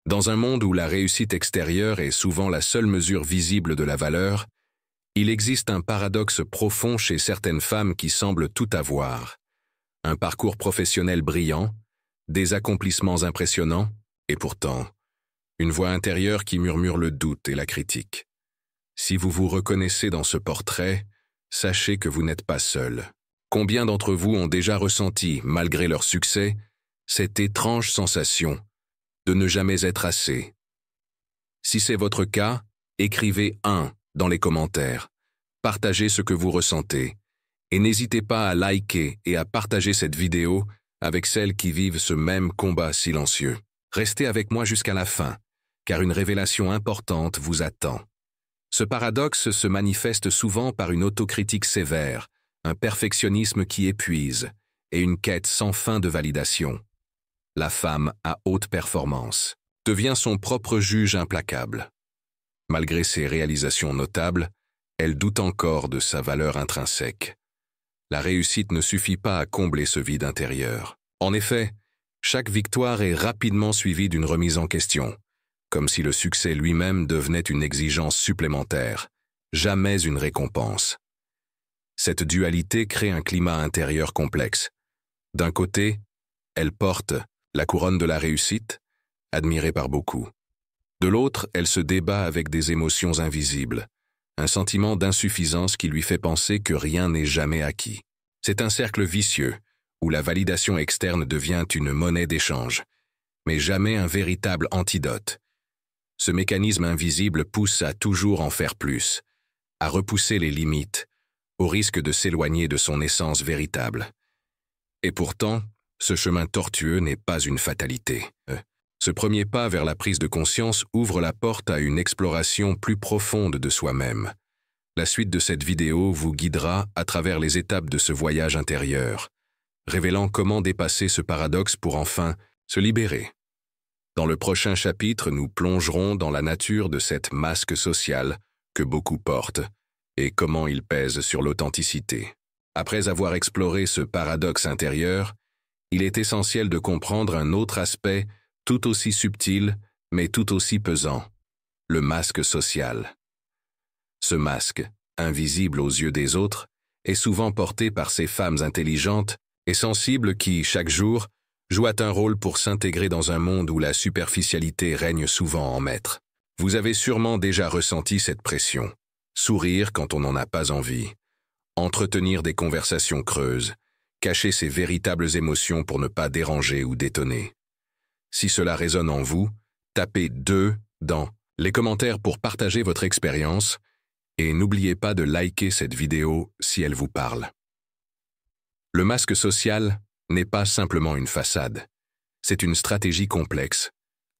Dans un monde où la réussite extérieure est souvent la seule mesure visible de la valeur, il existe un paradoxe profond chez certaines femmes qui semblent tout avoir. Un parcours professionnel brillant, des accomplissements impressionnants, et pourtant, une voix intérieure qui murmure le doute et la critique. Si vous vous reconnaissez dans ce portrait, sachez que vous n'êtes pas seul. Combien d'entre vous ont déjà ressenti, malgré leur succès, cette étrange sensation de ne jamais être assez? Si c'est votre cas, écrivez 1 dans les commentaires. Partagez ce que vous ressentez. Et n'hésitez pas à liker et à partager cette vidéo avec celles qui vivent ce même combat silencieux. Restez avec moi jusqu'à la fin, car une révélation importante vous attend. Ce paradoxe se manifeste souvent par une autocritique sévère, un perfectionnisme qui épuise et une quête sans fin de validation. La femme à haute performance devient son propre juge implacable. Malgré ses réalisations notables, elle doute encore de sa valeur intrinsèque. La réussite ne suffit pas à combler ce vide intérieur. En effet, chaque victoire est rapidement suivie d'une remise en question, comme si le succès lui-même devenait une exigence supplémentaire, jamais une récompense. Cette dualité crée un climat intérieur complexe. D'un côté, elle porte la couronne de la réussite, admirée par beaucoup. De l'autre, elle se débat avec des émotions invisibles, un sentiment d'insuffisance qui lui fait penser que rien n'est jamais acquis. C'est un cercle vicieux, où la validation externe devient une monnaie d'échange, mais jamais un véritable antidote. Ce mécanisme invisible pousse à toujours en faire plus, à repousser les limites, au risque de s'éloigner de son essence véritable. Et pourtant, ce chemin tortueux n'est pas une fatalité. Ce premier pas vers la prise de conscience ouvre la porte à une exploration plus profonde de soi-même. La suite de cette vidéo vous guidera à travers les étapes de ce voyage intérieur, révélant comment dépasser ce paradoxe pour enfin se libérer. Dans le prochain chapitre, nous plongerons dans la nature de cette masque sociale que beaucoup portent et comment il pèse sur l'authenticité. Après avoir exploré ce paradoxe intérieur, il est essentiel de comprendre un autre aspect tout aussi subtil, mais tout aussi pesant, le masque social. Ce masque, invisible aux yeux des autres, est souvent porté par ces femmes intelligentes et sensibles qui, chaque jour, jouent un rôle pour s'intégrer dans un monde où la superficialité règne souvent en maître. Vous avez sûrement déjà ressenti cette pression. Sourire quand on n'en a pas envie, entretenir des conversations creuses, cacher ses véritables émotions pour ne pas déranger ou détonner. Si cela résonne en vous, tapez 2 dans les commentaires pour partager votre expérience et n'oubliez pas de liker cette vidéo si elle vous parle. Le masque social n'est pas simplement une façade. C'est une stratégie complexe,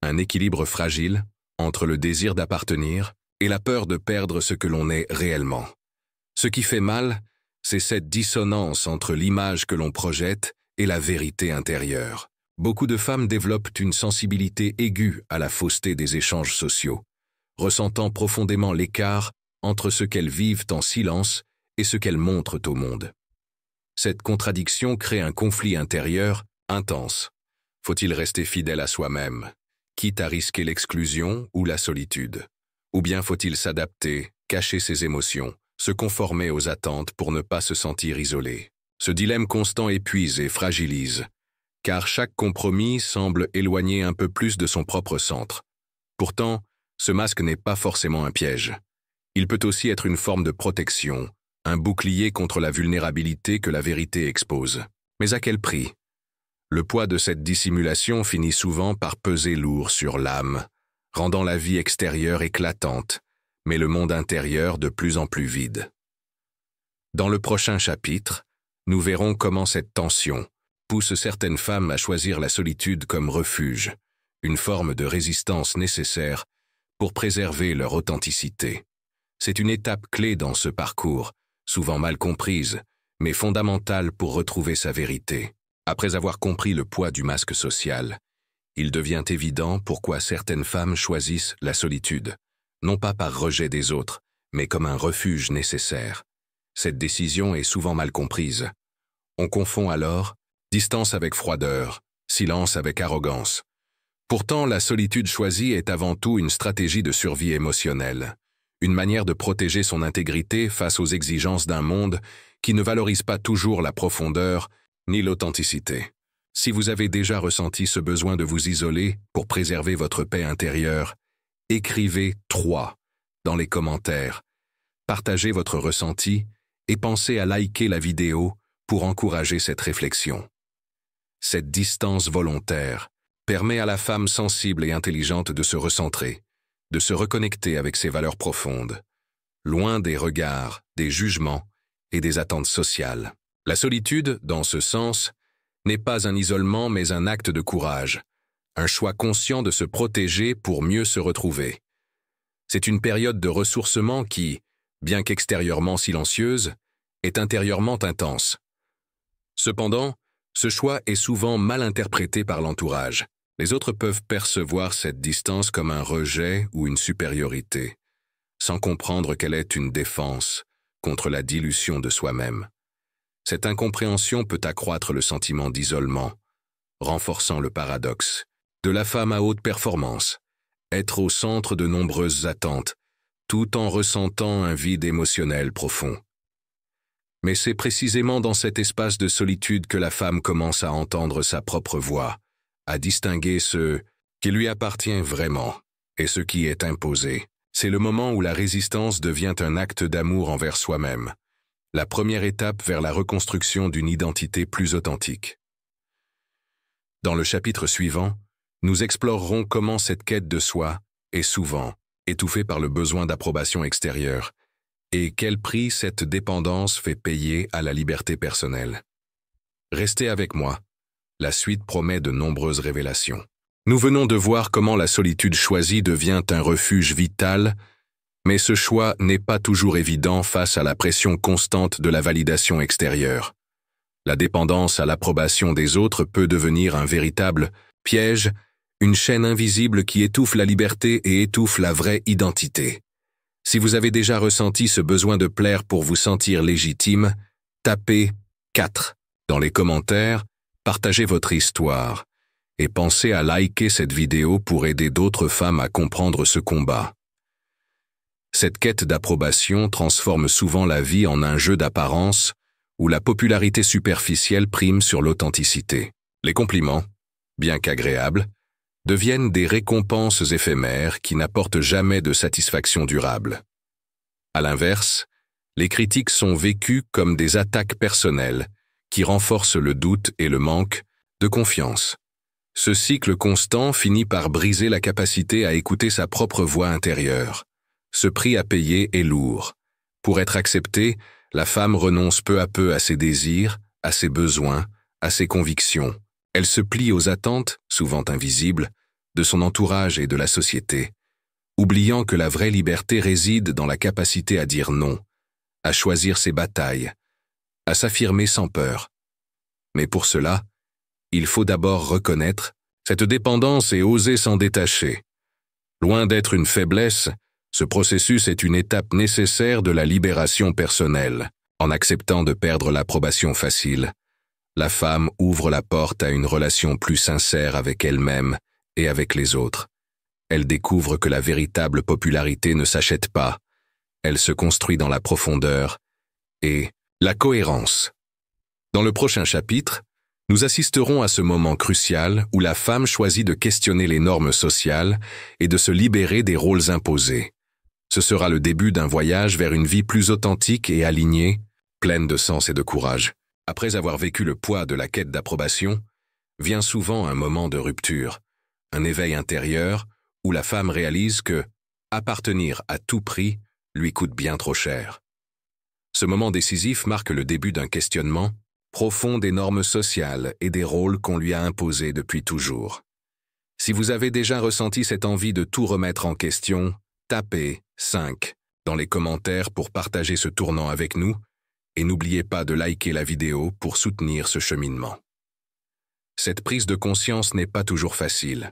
un équilibre fragile entre le désir d'appartenir et la peur de perdre ce que l'on est réellement. Ce qui fait mal, c'est cette dissonance entre l'image que l'on projette et la vérité intérieure. Beaucoup de femmes développent une sensibilité aiguë à la fausseté des échanges sociaux, ressentant profondément l'écart entre ce qu'elles vivent en silence et ce qu'elles montrent au monde. Cette contradiction crée un conflit intérieur intense. Faut-il rester fidèle à soi-même, quitte à risquer l'exclusion ou la solitude? Ou bien faut-il s'adapter, cacher ses émotions, se conformer aux attentes pour ne pas se sentir isolé? Ce dilemme constant épuise et fragilise, car chaque compromis semble éloigner un peu plus de son propre centre. Pourtant, ce masque n'est pas forcément un piège. Il peut aussi être une forme de protection, un bouclier contre la vulnérabilité que la vérité expose. Mais à quel prix? Le poids de cette dissimulation finit souvent par peser lourd sur l'âme, rendant la vie extérieure éclatante, mais le monde intérieur de plus en plus vide. Dans le prochain chapitre, nous verrons comment cette tension pousse certaines femmes à choisir la solitude comme refuge, une forme de résistance nécessaire pour préserver leur authenticité. C'est une étape clé dans ce parcours, souvent mal comprise, mais fondamentale pour retrouver sa vérité. Après avoir compris le poids du masque social, il devient évident pourquoi certaines femmes choisissent la solitude, non pas par rejet des autres, mais comme un refuge nécessaire. Cette décision est souvent mal comprise. On confond alors distance avec froideur, silence avec arrogance. Pourtant, la solitude choisie est avant tout une stratégie de survie émotionnelle, une manière de protéger son intégrité face aux exigences d'un monde qui ne valorise pas toujours la profondeur ni l'authenticité. Si vous avez déjà ressenti ce besoin de vous isoler pour préserver votre paix intérieure, écrivez 3 dans les commentaires, partagez votre ressenti et pensez à liker la vidéo pour encourager cette réflexion. Cette distance volontaire permet à la femme sensible et intelligente de se recentrer, de se reconnecter avec ses valeurs profondes, loin des regards, des jugements et des attentes sociales. La solitude, dans ce sens, n'est pas un isolement mais un acte de courage, un choix conscient de se protéger pour mieux se retrouver. C'est une période de ressourcement qui, bien qu'extérieurement silencieuse, est intérieurement intense. Cependant, ce choix est souvent mal interprété par l'entourage. Les autres peuvent percevoir cette distance comme un rejet ou une supériorité, sans comprendre qu'elle est une défense contre la dilution de soi-même. Cette incompréhension peut accroître le sentiment d'isolement, renforçant le paradoxe de la femme à haute performance, être au centre de nombreuses attentes, tout en ressentant un vide émotionnel profond. Mais c'est précisément dans cet espace de solitude que la femme commence à entendre sa propre voix, à distinguer ce qui lui appartient vraiment et ce qui est imposé. C'est le moment où la résistance devient un acte d'amour envers soi-même, la première étape vers la reconstruction d'une identité plus authentique. Dans le chapitre suivant, nous explorerons comment cette quête de soi est souvent étouffée par le besoin d'approbation extérieure et quel prix cette dépendance fait payer à la liberté personnelle. Restez avec moi. La suite promet de nombreuses révélations. Nous venons de voir comment la solitude choisie devient un refuge vital, mais ce choix n'est pas toujours évident face à la pression constante de la validation extérieure. La dépendance à l'approbation des autres peut devenir un véritable piège, une chaîne invisible qui étouffe la liberté et étouffe la vraie identité. Si vous avez déjà ressenti ce besoin de plaire pour vous sentir légitime, tapez 4 dans les commentaires. Partagez votre histoire et pensez à liker cette vidéo pour aider d'autres femmes à comprendre ce combat. Cette quête d'approbation transforme souvent la vie en un jeu d'apparence où la popularité superficielle prime sur l'authenticité. Les compliments, bien qu'agréables, deviennent des récompenses éphémères qui n'apportent jamais de satisfaction durable. À l'inverse, les critiques sont vécues comme des attaques personnelles qui renforce le doute et le manque de confiance. Ce cycle constant finit par briser la capacité à écouter sa propre voix intérieure. Ce prix à payer est lourd. Pour être acceptée, la femme renonce peu à peu à ses désirs, à ses besoins, à ses convictions. Elle se plie aux attentes, souvent invisibles, de son entourage et de la société, oubliant que la vraie liberté réside dans la capacité à dire non, à choisir ses batailles, à s'affirmer sans peur. Mais pour cela, il faut d'abord reconnaître cette dépendance et oser s'en détacher. Loin d'être une faiblesse, ce processus est une étape nécessaire de la libération personnelle. En acceptant de perdre l'approbation facile, la femme ouvre la porte à une relation plus sincère avec elle-même et avec les autres. Elle découvre que la véritable popularité ne s'achète pas. Elle se construit dans la profondeur et la cohérence. Dans le prochain chapitre, nous assisterons à ce moment crucial où la femme choisit de questionner les normes sociales et de se libérer des rôles imposés. Ce sera le début d'un voyage vers une vie plus authentique et alignée, pleine de sens et de courage. Après avoir vécu le poids de la quête d'approbation, vient souvent un moment de rupture, un éveil intérieur où la femme réalise que appartenir à tout prix lui coûte bien trop cher. Ce moment décisif marque le début d'un questionnement profond des normes sociales et des rôles qu'on lui a imposés depuis toujours. Si vous avez déjà ressenti cette envie de tout remettre en question, tapez 5 dans les commentaires pour partager ce tournant avec nous et n'oubliez pas de liker la vidéo pour soutenir ce cheminement. Cette prise de conscience n'est pas toujours facile.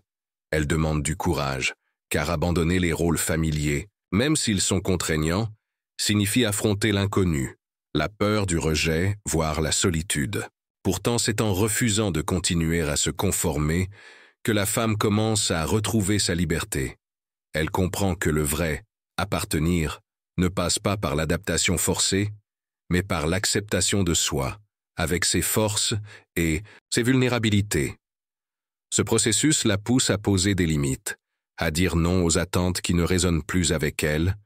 Elle demande du courage, car abandonner les rôles familiers, même s'ils sont contraignants, signifie affronter l'inconnu, la peur du rejet, voire la solitude. Pourtant, c'est en refusant de continuer à se conformer que la femme commence à retrouver sa liberté. Elle comprend que le vrai appartenir ne passe pas par l'adaptation forcée, mais par l'acceptation de soi, avec ses forces et ses vulnérabilités. Ce processus la pousse à poser des limites, à dire non aux attentes qui ne résonnent plus avec elle,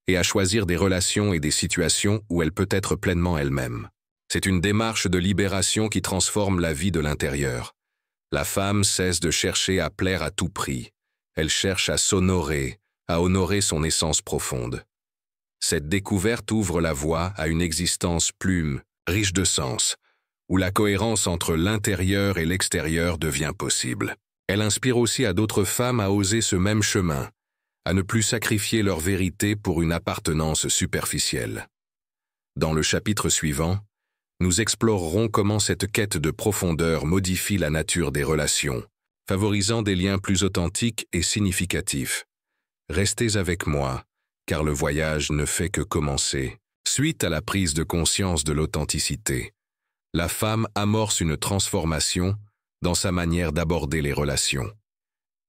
et à choisir des relations et des situations où elle peut être pleinement elle-même. C'est une démarche de libération qui transforme la vie de l'intérieur. La femme cesse de chercher à plaire à tout prix. Elle cherche à s'honorer, à honorer son essence profonde. Cette découverte ouvre la voie à une existence plus riche de sens, où la cohérence entre l'intérieur et l'extérieur devient possible. Elle inspire aussi à d'autres femmes à oser ce même chemin, à ne plus sacrifier leur vérité pour une appartenance superficielle. Dans le chapitre suivant, nous explorerons comment cette quête de profondeur modifie la nature des relations, favorisant des liens plus authentiques et significatifs. Restez avec moi, car le voyage ne fait que commencer. Suite à la prise de conscience de l'authenticité, la femme amorce une transformation dans sa manière d'aborder les relations.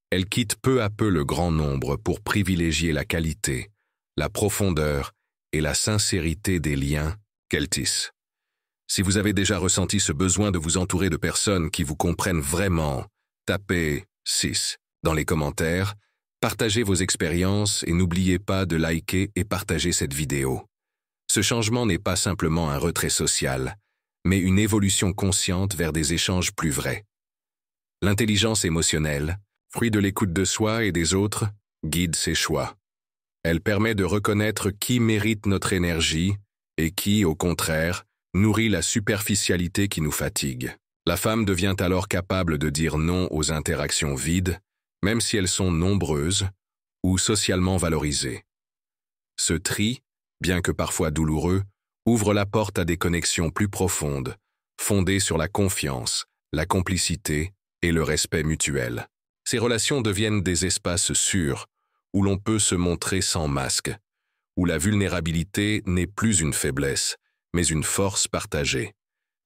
Elle quitte peu à peu le grand nombre pour privilégier la qualité, la profondeur et la sincérité des liens qu'elle tisse. Si vous avez déjà ressenti ce besoin de vous entourer de personnes qui vous comprennent vraiment, tapez 6 dans les commentaires, partagez vos expériences et n'oubliez pas de liker et partager cette vidéo. Ce changement n'est pas simplement un retrait social, mais une évolution consciente vers des échanges plus vrais. L'intelligence émotionnelle, fruit de l'écoute de soi et des autres, guide ses choix. Elle permet de reconnaître qui mérite notre énergie et qui, au contraire, nourrit la superficialité qui nous fatigue. La femme devient alors capable de dire non aux interactions vides, même si elles sont nombreuses ou socialement valorisées. Ce tri, bien que parfois douloureux, ouvre la porte à des connexions plus profondes, fondées sur la confiance, la complicité et le respect mutuel. Ces relations deviennent des espaces sûrs, où l'on peut se montrer sans masque, où la vulnérabilité n'est plus une faiblesse, mais une force partagée.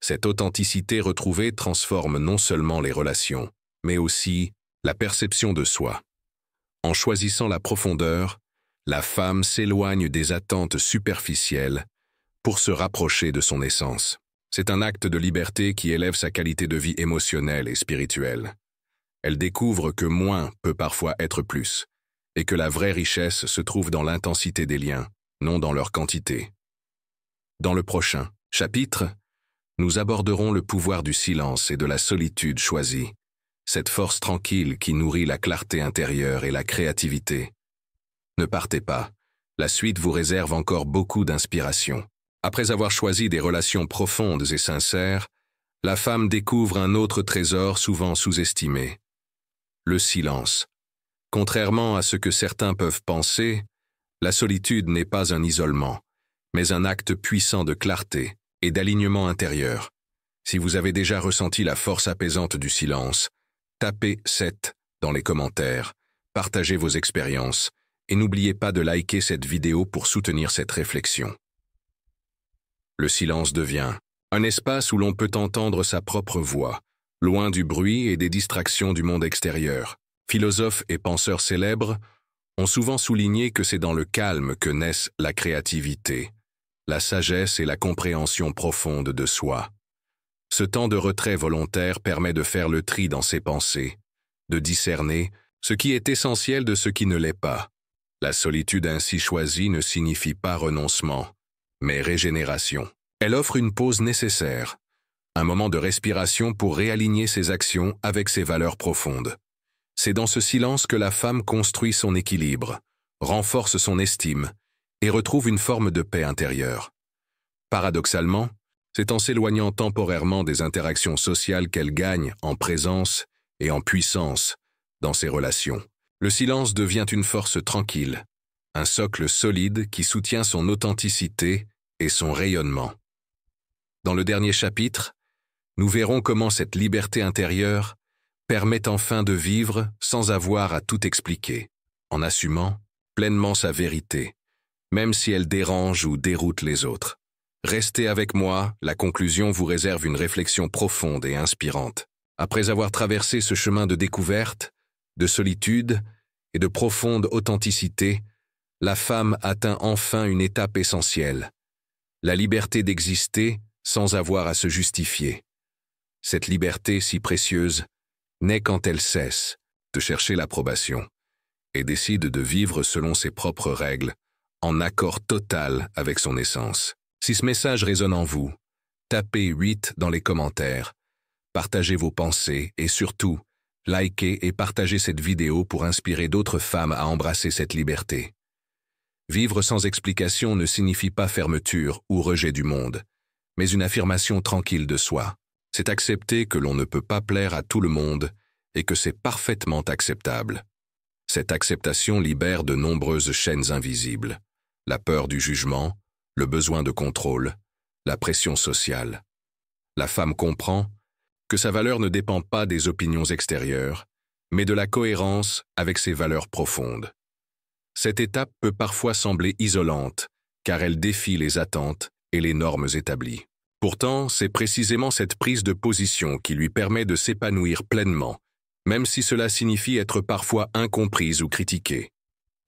Cette authenticité retrouvée transforme non seulement les relations, mais aussi la perception de soi. En choisissant la profondeur, la femme s'éloigne des attentes superficielles pour se rapprocher de son essence. C'est un acte de liberté qui élève sa qualité de vie émotionnelle et spirituelle. Elle découvre que moins peut parfois être plus, et que la vraie richesse se trouve dans l'intensité des liens, non dans leur quantité. Dans le prochain chapitre, nous aborderons le pouvoir du silence et de la solitude choisie, cette force tranquille qui nourrit la clarté intérieure et la créativité. Ne partez pas, la suite vous réserve encore beaucoup d'inspiration. Après avoir choisi des relations profondes et sincères, la femme découvre un autre trésor souvent sous-estimé, le silence. Contrairement à ce que certains peuvent penser, la solitude n'est pas un isolement, mais un acte puissant de clarté et d'alignement intérieur. Si vous avez déjà ressenti la force apaisante du silence, tapez 7 dans les commentaires, partagez vos expériences et n'oubliez pas de liker cette vidéo pour soutenir cette réflexion. Le silence devient un espace où l'on peut entendre sa propre voix, loin du bruit et des distractions du monde extérieur. Philosophes et penseurs célèbres ont souvent souligné que c'est dans le calme que naissent la créativité, la sagesse et la compréhension profonde de soi. Ce temps de retrait volontaire permet de faire le tri dans ses pensées, de discerner ce qui est essentiel de ce qui ne l'est pas. La solitude ainsi choisie ne signifie pas renoncement, mais régénération. Elle offre une pause nécessaire, un moment de respiration pour réaligner ses actions avec ses valeurs profondes. C'est dans ce silence que la femme construit son équilibre, renforce son estime et retrouve une forme de paix intérieure. Paradoxalement, c'est en s'éloignant temporairement des interactions sociales qu'elle gagne en présence et en puissance dans ses relations. Le silence devient une force tranquille, un socle solide qui soutient son authenticité et son rayonnement. Dans le dernier chapitre, nous verrons comment cette liberté intérieure permet enfin de vivre sans avoir à tout expliquer, en assumant pleinement sa vérité, même si elle dérange ou déroute les autres. Restez avec moi, la conclusion vous réserve une réflexion profonde et inspirante. Après avoir traversé ce chemin de découverte, de solitude et de profonde authenticité, la femme atteint enfin une étape essentielle, la liberté d'exister sans avoir à se justifier. Cette liberté si précieuse naît quand elle cesse de chercher l'approbation et décide de vivre selon ses propres règles, en accord total avec son essence. Si ce message résonne en vous, tapez 8 dans les commentaires, partagez vos pensées et surtout, likez et partagez cette vidéo pour inspirer d'autres femmes à embrasser cette liberté. Vivre sans explication ne signifie pas fermeture ou rejet du monde, mais une affirmation tranquille de soi. C'est accepter que l'on ne peut pas plaire à tout le monde et que c'est parfaitement acceptable. Cette acceptation libère de nombreuses chaînes invisibles, la peur du jugement, le besoin de contrôle, la pression sociale. La femme comprend que sa valeur ne dépend pas des opinions extérieures, mais de la cohérence avec ses valeurs profondes. Cette étape peut parfois sembler isolante, car elle défie les attentes et les normes établies. Pourtant, c'est précisément cette prise de position qui lui permet de s'épanouir pleinement, même si cela signifie être parfois incomprise ou critiquée.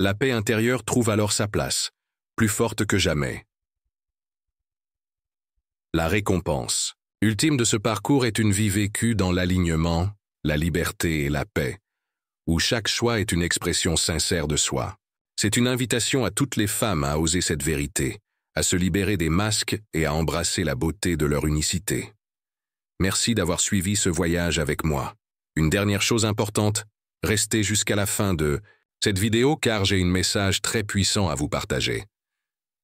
La paix intérieure trouve alors sa place, plus forte que jamais. La récompense ultime de ce parcours est une vie vécue dans l'alignement, la liberté et la paix, où chaque choix est une expression sincère de soi. C'est une invitation à toutes les femmes à oser cette vérité, à se libérer des masques et à embrasser la beauté de leur unicité. Merci d'avoir suivi ce voyage avec moi. Une dernière chose importante, restez jusqu'à la fin de cette vidéo car j'ai un message très puissant à vous partager.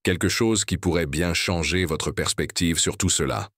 Quelque chose qui pourrait bien changer votre perspective sur tout cela.